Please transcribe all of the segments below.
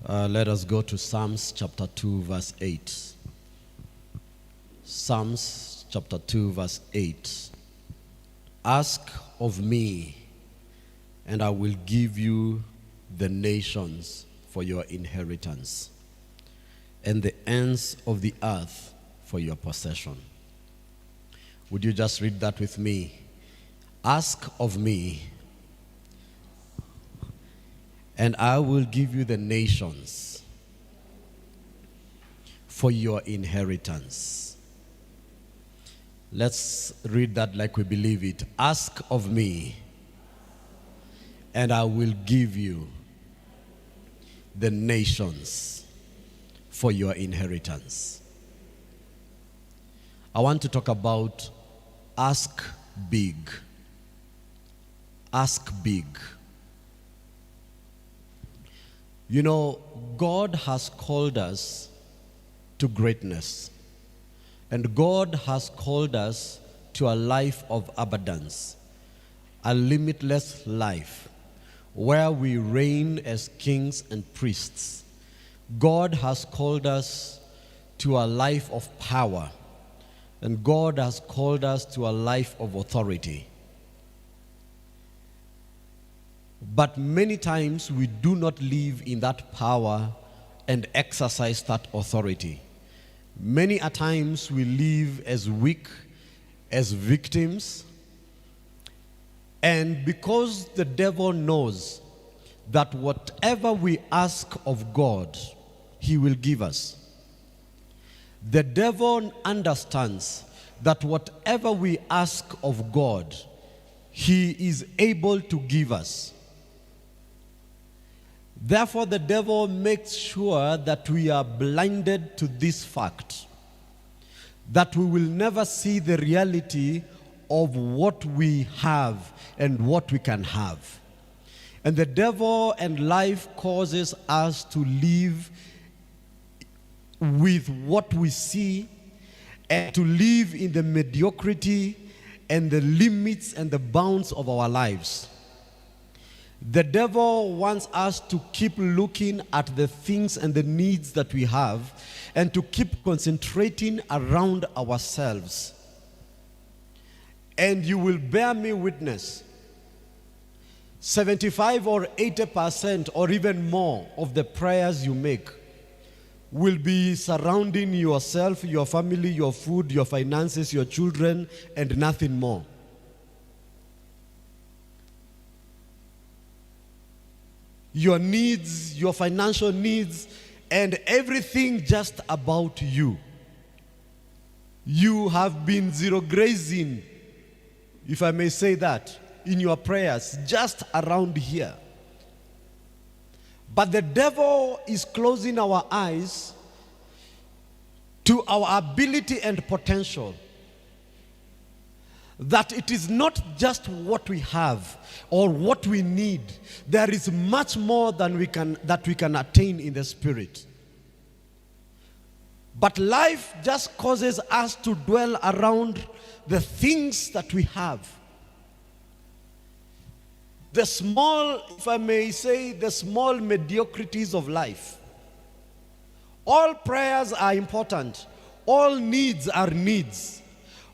Let us go to Psalms chapter 2, verse 8. Psalms chapter 2, verse 8. Ask of me, and I will give you the nations for your inheritance, and the ends of the earth for your possession. Would you just read that with me? Ask of me, and I will give you the nations for your inheritance. Let's read that like we believe it. Ask of me, and I will give you the nations for your inheritance. I want to talk about ask big. Ask big. You know, God has called us to greatness. And God has called us to a life of abundance, a limitless life, where we reign as kings and priests. God has called us to a life of power, and God has called us to a life of authority. But many times we do not live in that power and exercise that authority. Many a times we live as weak, as victims. And because the devil knows that whatever we ask of God, he will give us. The devil understands that whatever we ask of God, he is able to give us. Therefore, the devil makes sure that we are blinded to this fact, that we will never see the reality of what we have and what we can have. And the devil and life causes us to live with what we see and to live in the mediocrity and the limits and the bounds of our lives. The devil wants us to keep looking at the things and the needs that we have and to keep concentrating around ourselves. And you will bear me witness, 75 or 80% or even more of the prayers you make will be surrounding yourself, your family, your food, your finances, your children, and nothing more. Your needs, your financial needs, and everything just about you. You have been zero grazing, if I may say that, in your prayers, just around here. But the devil is closing our eyes to our ability and potential. That it is not just what we have or what we need. There is much more than we can attain in the spirit. But life just causes us to dwell around the things that we have. The small, if I may say, the small mediocrities of life. All prayers are important. All needs are needs.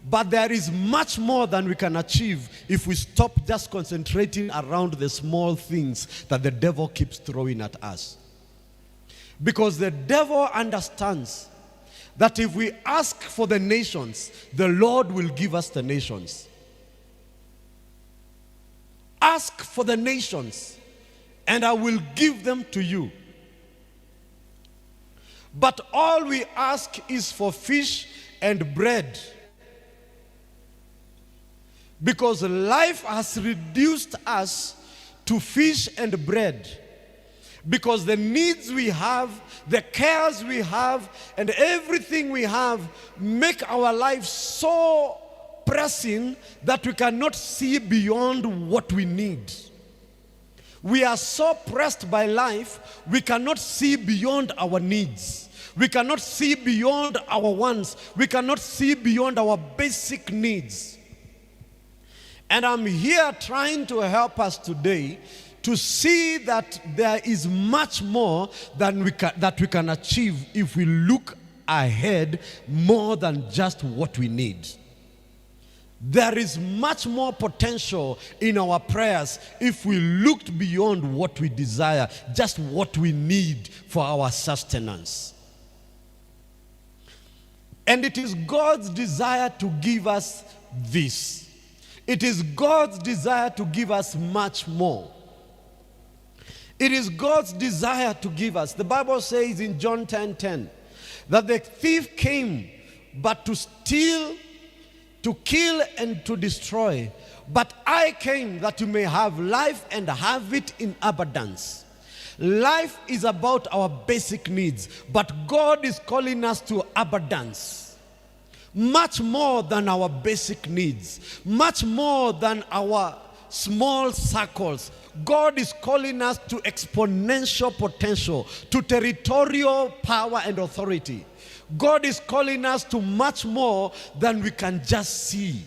But there is much more than we can achieve if we stop just concentrating around the small things that the devil keeps throwing at us. Because the devil understands that if we ask for the nations, the Lord will give us the nations. Ask for the nations, and I will give them to you. But all we ask is for fish and bread. Because life has reduced us to fish and bread. Because the needs we have, the cares we have, and everything we have make our life so pressing that we cannot see beyond what we need. We are so pressed by life, we cannot see beyond our needs. We cannot see beyond our wants. We cannot see beyond our basic needs. And I'm here trying to help us today to see that there is much more than that we can achieve if we look ahead more than just what we need. There is much more potential in our prayers if we looked beyond what we desire, just what we need for our sustenance. And it is God's desire to give us this. It is God's desire to give us much more. It is God's desire to give us. The Bible says in John 10:10 that the thief came but to steal, to kill, and to destroy. But I came that you may have life and have it in abundance. Life is about our basic needs, but God is calling us to abundance. Much more than our basic needs, much more than our small circles. God is calling us to exponential potential, to territorial power and authority. God is calling us to much more than we can just see.